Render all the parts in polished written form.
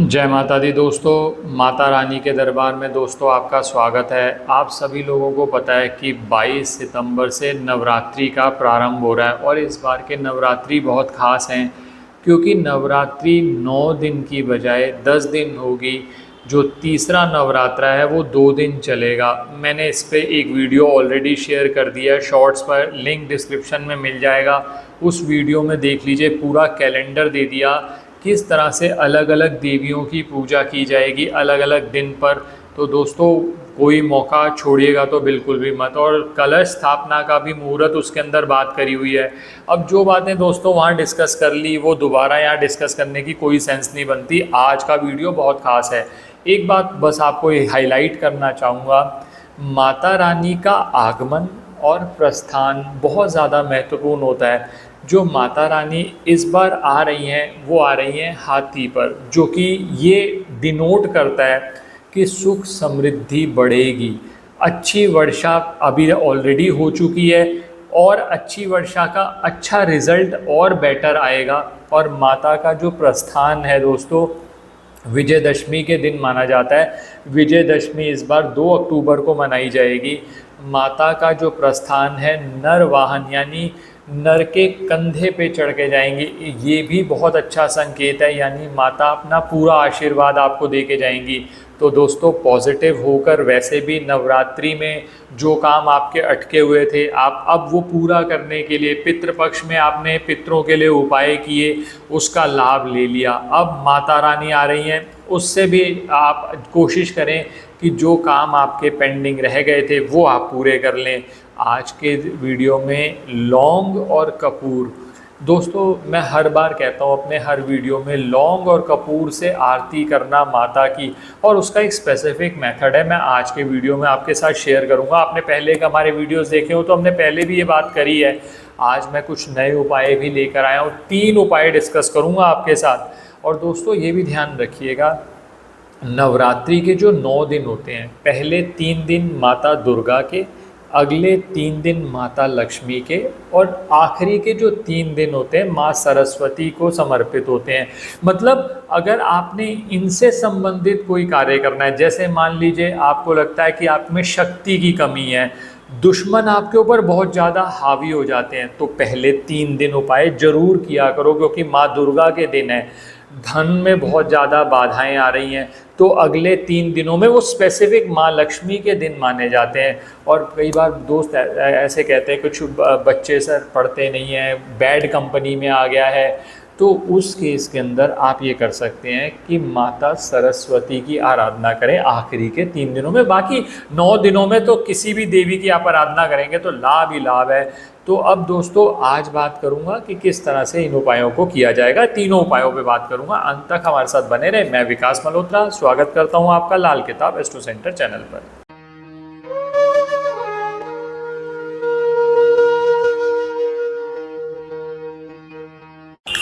जय माता दी दोस्तों। माता रानी के दरबार में दोस्तों आपका स्वागत है। आप सभी लोगों को पता है कि 22 सितंबर से नवरात्रि का प्रारंभ हो रहा है और इस बार के नवरात्रि बहुत ख़ास हैं क्योंकि नवरात्रि 9 दिन की बजाय 10 दिन होगी। जो तीसरा नवरात्रा है वो 2 दिन चलेगा। मैंने इस पे एक वीडियो ऑलरेडी शेयर कर दिया है शॉर्ट्स पर, लिंक डिस्क्रिप्शन में मिल जाएगा। उस वीडियो में देख लीजिए, पूरा कैलेंडर दे दिया किस तरह से अलग अलग देवियों की पूजा की जाएगी अलग अलग दिन पर। तो दोस्तों कोई मौका छोड़िएगा तो बिल्कुल भी मत। और कलश स्थापना का भी मुहूर्त उसके अंदर बात करी हुई है। अब जो बातें दोस्तों वहाँ डिस्कस कर ली वो दोबारा यहाँ डिस्कस करने की कोई सेंस नहीं बनती। आज का वीडियो बहुत ख़ास है। एक बात बस आपको हाईलाइट करना चाहूँगा, माता रानी का आगमन और प्रस्थान बहुत ज़्यादा महत्वपूर्ण होता है। जो माता रानी इस बार आ रही हैं वो आ रही हैं हाथी पर, जो कि ये डिनोट करता है कि सुख समृद्धि बढ़ेगी। अच्छी वर्षा अभी ऑलरेडी हो चुकी है और अच्छी वर्षा का अच्छा रिजल्ट और बेटर आएगा। और माता का जो प्रस्थान है दोस्तों, विजयदशमी के दिन माना जाता है। विजयदशमी इस बार 2 अक्टूबर को मनाई जाएगी। माता का जो प्रस्थान है, नर वाहन यानी नर के कंधे पे चढ़ के जाएंगे, ये भी बहुत अच्छा संकेत है। यानी माता अपना पूरा आशीर्वाद आपको दे के जाएंगी। तो दोस्तों पॉजिटिव होकर, वैसे भी नवरात्रि में जो काम आपके अटके हुए थे आप अब वो पूरा करने के लिए, पितृपक्ष में आपने पितरों के लिए उपाय किए, उसका लाभ ले लिया। अब माता रानी आ रही हैं, उससे भी आप कोशिश करें कि जो काम आपके पेंडिंग रह गए थे वो आप पूरे कर लें। आज के वीडियो में लौंग और कपूर, दोस्तों मैं हर बार कहता हूँ अपने हर वीडियो में, लौंग और कपूर से आरती करना माता की, और उसका एक स्पेसिफिक मेथड है, मैं आज के वीडियो में आपके साथ शेयर करूँगा। आपने पहले के हमारे वीडियोस देखे हो तो हमने पहले भी ये बात करी है। आज मैं कुछ नए उपाय भी लेकर आया हूँ, 3 उपाय डिस्कस करूँगा आपके साथ। और दोस्तों ये भी ध्यान रखिएगा, नवरात्रि के जो 9 दिन होते हैं, पहले 3 दिन माता दुर्गा के, अगले 3 दिन माता लक्ष्मी के, और आखिरी के जो 3 दिन होते हैं माँ सरस्वती को समर्पित होते हैं। मतलब अगर आपने इनसे संबंधित कोई कार्य करना है, जैसे मान लीजिए आपको लगता है कि आप में शक्ति की कमी है, दुश्मन आपके ऊपर बहुत ज़्यादा हावी हो जाते हैं, तो पहले 3 दिन उपाय जरूर किया करो क्योंकि माँ दुर्गा के दिन है। धन में बहुत ज़्यादा बाधाएं आ रही हैं तो अगले 3 दिनों में वो स्पेसिफिक माँ लक्ष्मी के दिन माने जाते हैं। और कई बार दोस्त ऐसे कहते हैं कुछ बच्चे सर पढ़ते नहीं हैं, बैड कंपनी में आ गया है, तो उस केस के अंदर आप ये कर सकते हैं कि माता सरस्वती की आराधना करें आखिरी के 3 दिनों में। बाकी 9 दिनों में तो किसी भी देवी की आप आराधना करेंगे तो लाभ ही लाभ है। तो अब दोस्तों आज बात करूंगा कि किस तरह से इन उपायों को किया जाएगा, तीनों उपायों पे बात करूंगा। अंत तक हमारे साथ बने रहे। मैं विकास मल्होत्रा स्वागत करता हूं आपका लाल किताब एस्ट्रो सेंटर चैनल पर।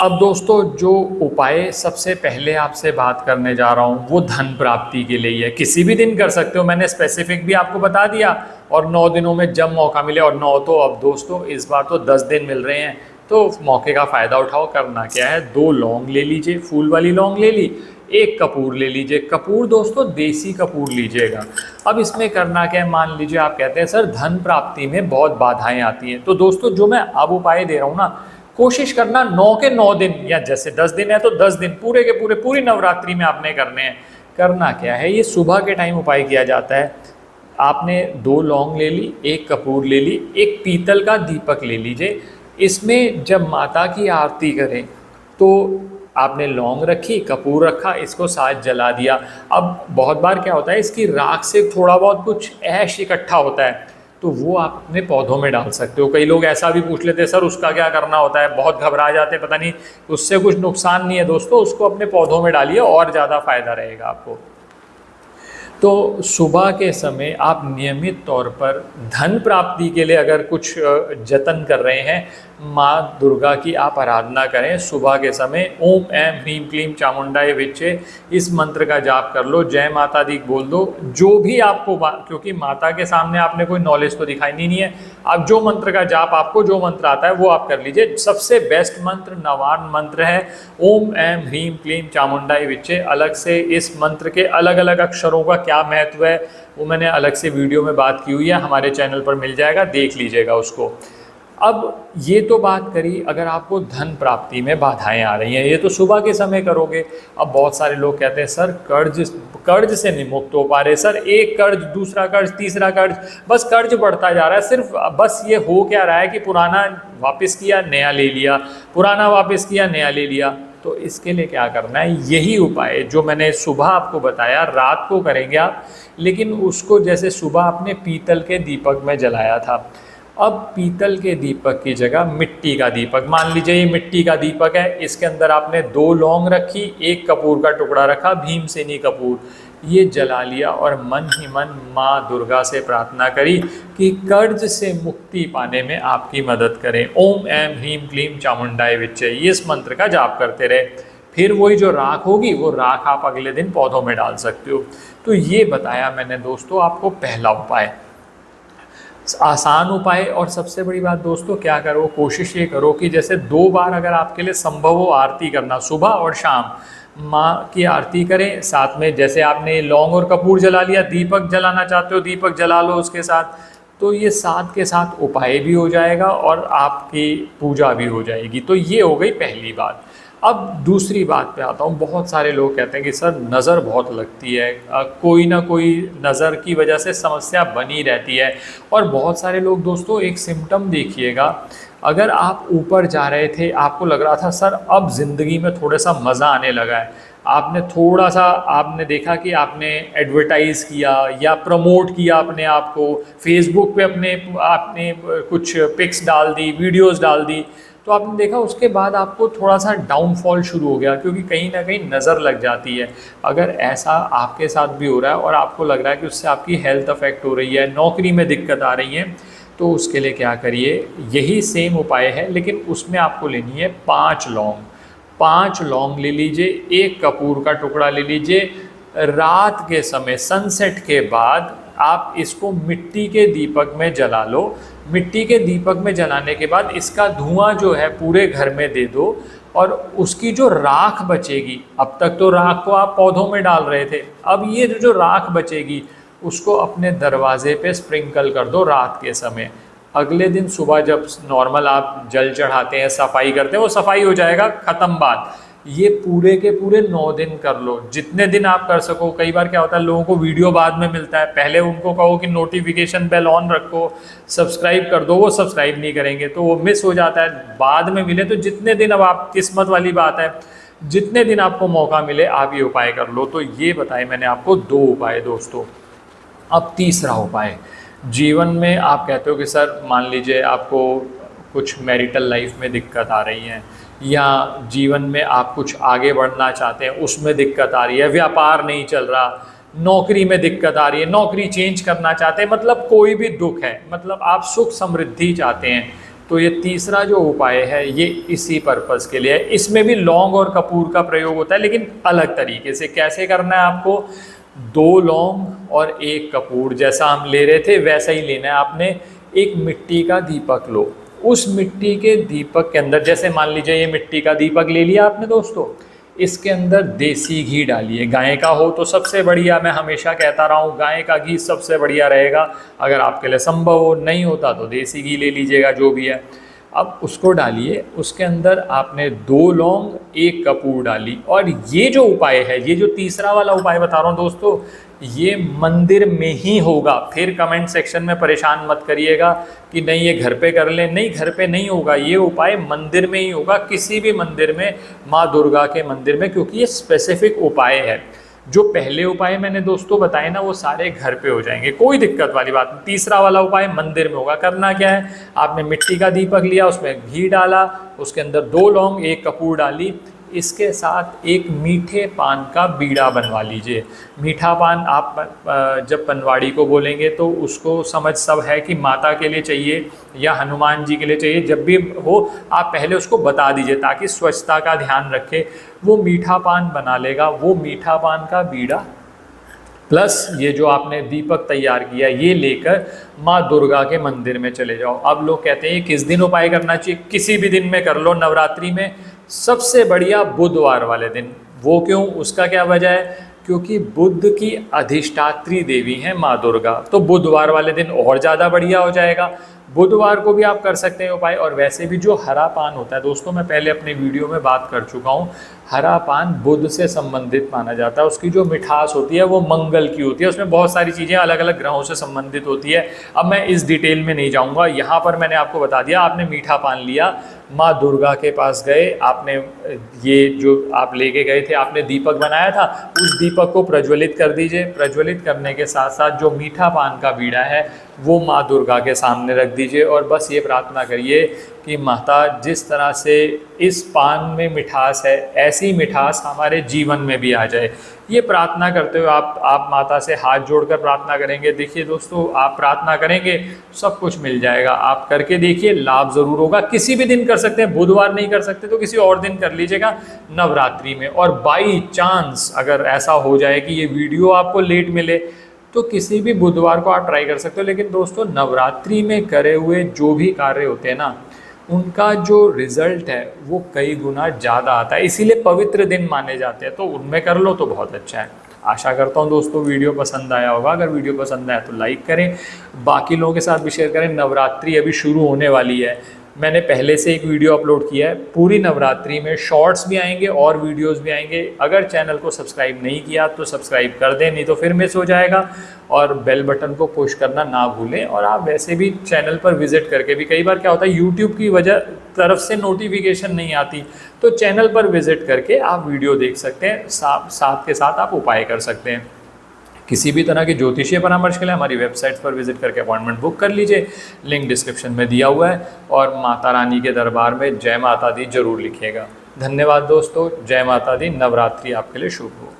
अब दोस्तों जो उपाय सबसे पहले आपसे बात करने जा रहा हूँ वो धन प्राप्ति के लिए है। किसी भी दिन कर सकते हो, मैंने स्पेसिफिक भी आपको बता दिया, और 9 दिनों में जब मौका मिले, और 9 तो अब दोस्तों इस बार तो 10 दिन मिल रहे हैं, तो मौके का फ़ायदा उठाओ। करना क्या है, 2 लौंग ले लीजिए, फूल वाली लौंग ले ली, 1 कपूर ले लीजिए। कपूर दोस्तों देसी कपूर लीजिएगा। अब इसमें करना क्या है, मान लीजिए आप कहते हैं सर धन प्राप्ति में बहुत बाधाएं आती हैं, तो दोस्तों जो मैं अब उपाय दे रहा हूँ ना, कोशिश करना 9 के 9 दिन, या जैसे 10 दिन है तो 10 दिन पूरे के पूरे पूरी नवरात्रि में आपने करने हैं। करना क्या है, ये सुबह के टाइम उपाय किया जाता है। आपने 2 लौंग ले ली, 1 कपूर ले ली, 1 पीतल का दीपक ले लीजिए। इसमें जब माता की आरती करें तो आपने लौंग रखी, कपूर रखा, इसको साथ जला दिया। अब बहुत बार क्या होता है, इसकी राख से थोड़ा बहुत कुछ ऐश इकट्ठा होता है, तो वो आप अपने पौधों में डाल सकते हो। कई लोग ऐसा भी पूछ लेते हैं सर उसका क्या करना होता है, बहुत घबरा जाते हैं, पता नहीं, उससे कुछ नुकसान नहीं है दोस्तों, उसको अपने पौधों में डालिए और ज़्यादा फायदा रहेगा आपको। तो सुबह के समय आप नियमित तौर पर धन प्राप्ति के लिए अगर कुछ जतन कर रहे हैं, माँ दुर्गा की आप आराधना करें सुबह के समय। ओम ऐं ह्रीं क्लीं चामुंडाय विच्चे इस मंत्र का जाप कर लो, जय माता दी बोल दो। जो भी आपको क्योंकि माता के सामने आपने कोई नॉलेज तो दिखाई नहीं है, आप जो मंत्र का जाप आपको जो मंत्र आता है वो आप कर लीजिए। सबसे बेस्ट मंत्र नवार्न मंत्र है ओम ऐं ह्रीं क्लीं चामुंडाय विच्चे। अलग से इस मंत्र के अलग अलग अक्षरों का क्या महत्व है वो मैंने अलग से वीडियो में बात की हुई है, हमारे चैनल पर मिल जाएगा, देख लीजिएगा उसको। अब ये तो बात करी अगर आपको धन प्राप्ति में बाधाएं आ रही हैं, ये तो सुबह के समय करोगे। अब बहुत सारे लोग कहते हैं सर कर्ज से नहीं मुक्त हो पा रहे, सर एक कर्ज दूसरा कर्ज तीसरा कर्ज, बस कर्ज बढ़ता जा रहा है, सिर्फ बस ये हो क्या रहा है कि पुराना वापस किया नया ले लिया, पुराना वापस किया नया ले लिया। तो इसके लिए क्या करना है, यही उपाय जो मैंने सुबह आपको बताया रात को करेंगे आप, लेकिन उसको जैसे सुबह आपने पीतल के दीपक में जलाया था, अब पीतल के दीपक की जगह मिट्टी का दीपक, मान लीजिए ये मिट्टी का दीपक है, इसके अंदर आपने 2 लौंग रखी, एक कपूर का टुकड़ा रखा, भीमसेनी कपूर, ये जला लिया और मन ही मन माँ दुर्गा से प्रार्थना करी कि कर्ज से मुक्ति पाने में आपकी मदद करें। ओम ऐं ह्रीं क्लीं चामुंडाय विच्चे इस मंत्र का जाप करते रहे। फिर वही जो राख होगी वो राख आप अगले दिन पौधों में डाल सकते हो। तो ये बताया मैंने दोस्तों आपको पहला उपाय, आसान उपाय। और सबसे बड़ी बात दोस्तों क्या करो, कोशिश ये करो कि जैसे 2 बार अगर आपके लिए संभव हो आरती करना, सुबह और शाम माँ की आरती करें साथ में। जैसे आपने लौंग और कपूर जला लिया, दीपक जलाना चाहते हो दीपक जला लो उसके साथ, तो ये साथ के साथ उपाय भी हो जाएगा और आपकी पूजा भी हो जाएगी। तो ये हो गई पहली बात। अब दूसरी बात पे आता हूँ। बहुत सारे लोग कहते हैं कि सर नज़र बहुत लगती है, कोई ना कोई नज़र की वजह से समस्या बनी रहती है। और बहुत सारे लोग दोस्तों एक सिम्टम देखिएगा, अगर आप ऊपर जा रहे थे आपको लग रहा था सर अब ज़िंदगी में थोड़ा सा मज़ा आने लगा है, आपने थोड़ा सा आपने देखा कि आपने एडवर्टाइज़ किया या प्रमोट किया अपने आप को, फेसबुक पे आपने कुछ पिक्स डाल दी, वीडियोस डाल दी, तो आपने देखा उसके बाद आपको थोड़ा सा डाउनफॉल शुरू हो गया, क्योंकि कहीं ना कहीं नज़र लग जाती है। अगर ऐसा आपके साथ भी हो रहा है और आपको लग रहा है कि उससे आपकी हेल्थ अफेक्ट हो रही है, नौकरी में दिक्कत आ रही है, तो उसके लिए क्या करिए, यही सेम उपाय है लेकिन उसमें आपको लेनी है 5 लौंग। 5 लौंग ले लीजिए, एक कपूर का टुकड़ा ले लीजिए, रात के समय सनसेट के बाद आप इसको मिट्टी के दीपक में जला लो। मिट्टी के दीपक में जलाने के बाद इसका धुआं जो है पूरे घर में दे दो, और उसकी जो राख बचेगी, अब तक तो राख को आप पौधों में डाल रहे थे, अब ये जो राख बचेगी उसको अपने दरवाजे पे स्प्रिंकल कर दो रात के समय। अगले दिन सुबह जब नॉर्मल आप जल चढ़ाते हैं, सफाई करते हैं, वो सफाई हो जाएगा, ख़त्म बात। ये पूरे के पूरे 9 दिन कर लो, जितने दिन आप कर सको। कई बार क्या होता है लोगों को वीडियो बाद में मिलता है, पहले उनको कहो कि नोटिफिकेशन बेल ऑन रखो, सब्सक्राइब कर दो, वो सब्सक्राइब नहीं करेंगे तो वो मिस हो जाता है, बाद में मिले। तो जितने दिन, अब आप किस्मत वाली बात है, जितने दिन आपको मौका मिले आप ये उपाय कर लो। तो ये बताए मैंने आपको 2 उपाय दोस्तों। अब तीसरा उपाय, जीवन में आप कहते हो कि सर मान लीजिए आपको कुछ मैरिटल लाइफ में दिक्कत आ रही है, या जीवन में आप कुछ आगे बढ़ना चाहते हैं उसमें दिक्कत आ रही है, व्यापार नहीं चल रहा, नौकरी में दिक्कत आ रही है, नौकरी चेंज करना चाहते हैं, मतलब कोई भी दुख है, मतलब आप सुख समृद्धि चाहते हैं, तो ये तीसरा जो उपाय है ये इसी पर्पज़ के लिए है। इसमें भी लौंग और कपूर का प्रयोग होता है लेकिन अलग तरीके से। कैसे करना है आपको, 2 लौंग और 1 कपूर जैसा हम ले रहे थे वैसा ही लेना है आपने। एक मिट्टी का दीपक लो, उस मिट्टी के दीपक के अंदर, जैसे मान लीजिए ये मिट्टी का दीपक ले लिया आपने दोस्तों, इसके अंदर देसी घी डालिए। गाय का हो तो सबसे बढ़िया, मैं हमेशा कहता रहा हूँ गाय का घी सबसे बढ़िया रहेगा। अगर आपके लिए संभव हो, नहीं होता तो देसी घी ले लीजिएगा, जो भी है। अब उसको डालिए, उसके अंदर आपने 2 लौंग 1 कपूर डाली, और ये जो उपाय है, ये जो तीसरा वाला उपाय बता रहा हूँ दोस्तों, ये मंदिर में ही होगा। फिर कमेंट सेक्शन में परेशान मत करिएगा कि नहीं ये घर पे कर लें, नहीं घर पे नहीं होगा, ये उपाय मंदिर में ही होगा, किसी भी मंदिर में, माँ दुर्गा के मंदिर में, क्योंकि ये स्पेसिफिक उपाय है। जो पहले उपाय मैंने दोस्तों बताए ना वो सारे घर पे हो जाएंगे, कोई दिक्कत वाली बात नहीं। तीसरा वाला उपाय मंदिर में होगा। करना क्या है, आपने मिट्टी का दीपक लिया, उसमें घी डाला, उसके अंदर 2 लौंग 1 कपूर डाली, इसके साथ एक मीठे पान का बीड़ा बनवा लीजिए। मीठा पान आप जब पनवाड़ी को बोलेंगे तो उसको समझ सब है कि माता के लिए चाहिए या हनुमान जी के लिए चाहिए, जब भी हो आप पहले उसको बता दीजिए ताकि स्वच्छता का ध्यान रखे। वो मीठा पान बना लेगा, वो मीठा पान का बीड़ा प्लस ये जो आपने दीपक तैयार किया ये लेकर माँ दुर्गा के मंदिर में चले जाओ। अब लोग कहते हैं किस दिन उपाय करना चाहिए, किसी भी दिन में कर लो नवरात्रि में, सबसे बढ़िया बुधवार वाले दिन। वो क्यों, उसका क्या वजह है, क्योंकि बुध की अधिष्ठात्री देवी हैं माँ दुर्गा, तो बुधवार वाले दिन और ज़्यादा बढ़िया हो जाएगा। बुधवार को भी आप कर सकते हैं उपाय। और वैसे भी जो हरा पान होता है दोस्तों, मैं पहले अपने वीडियो में बात कर चुका हूँ, हरा पान बुध से संबंधित माना जाता है। उसकी जो मिठास होती है वो मंगल की होती है, उसमें बहुत सारी चीज़ें अलग अलग ग्रहों से संबंधित होती है। अब मैं इस डिटेल में नहीं जाऊँगा, यहाँ पर मैंने आपको बता दिया। आपने मीठा पान लिया, माँ दुर्गा के पास गए, आपने ये जो आप लेके गए थे, आपने दीपक बनाया था, उस दीपक को प्रज्वलित कर दीजिए। प्रज्वलित करने के साथ साथ जो मीठा पान का बीड़ा है वो माँ दुर्गा के सामने रख दीजिए और बस ये प्रार्थना करिए कि माता, जिस तरह से इस पान में मिठास है ऐसी मिठास हमारे जीवन में भी आ जाए। ये प्रार्थना करते हुए आप माता से हाथ जोड़कर प्रार्थना करेंगे। देखिए दोस्तों, आप प्रार्थना करेंगे सब कुछ मिल जाएगा। आप करके देखिए, लाभ ज़रूर होगा। किसी भी दिन कर सकते हैं, बुधवार नहीं कर सकते तो किसी और दिन कर लीजिएगा नवरात्रि में। और बाई चांस अगर ऐसा हो जाए कि ये वीडियो आपको लेट मिले तो किसी भी बुधवार को आप ट्राई कर सकते हो। लेकिन दोस्तों, नवरात्रि में करे हुए जो भी कार्य होते हैं ना, उनका जो रिज़ल्ट है वो कई गुना ज़्यादा आता है, इसीलिए पवित्र दिन माने जाते हैं। तो उनमें कर लो तो बहुत अच्छा है। आशा करता हूँ दोस्तों वीडियो पसंद आया होगा। अगर वीडियो पसंद आया तो लाइक करें, बाकी लोगों के साथ भी शेयर करें। नवरात्रि अभी शुरू होने वाली है, मैंने पहले से एक वीडियो अपलोड किया है। पूरी नवरात्रि में शॉर्ट्स भी आएंगे और वीडियोस भी आएंगे। अगर चैनल को सब्सक्राइब नहीं किया तो सब्सक्राइब कर दें, नहीं तो फिर मिस हो जाएगा। और बेल बटन को पुश करना ना भूलें। और आप वैसे भी चैनल पर विजिट करके भी, कई बार क्या होता है यूट्यूब की वजह तरफ से नोटिफिकेशन नहीं आती, तो चैनल पर विजिट करके आप वीडियो देख सकते हैं, साथ के साथ आप उपाय कर सकते हैं। किसी भी तरह के ज्योतिषीय परामर्श के लिए हमारी वेबसाइट पर विजिट करके अपॉइंटमेंट बुक कर लीजिए, लिंक डिस्क्रिप्शन में दिया हुआ है। और माता रानी के दरबार में जय माता दी जरूर लिखिएगा। धन्यवाद दोस्तों, जय माता दी। नवरात्रि आपके लिए शुभ हो।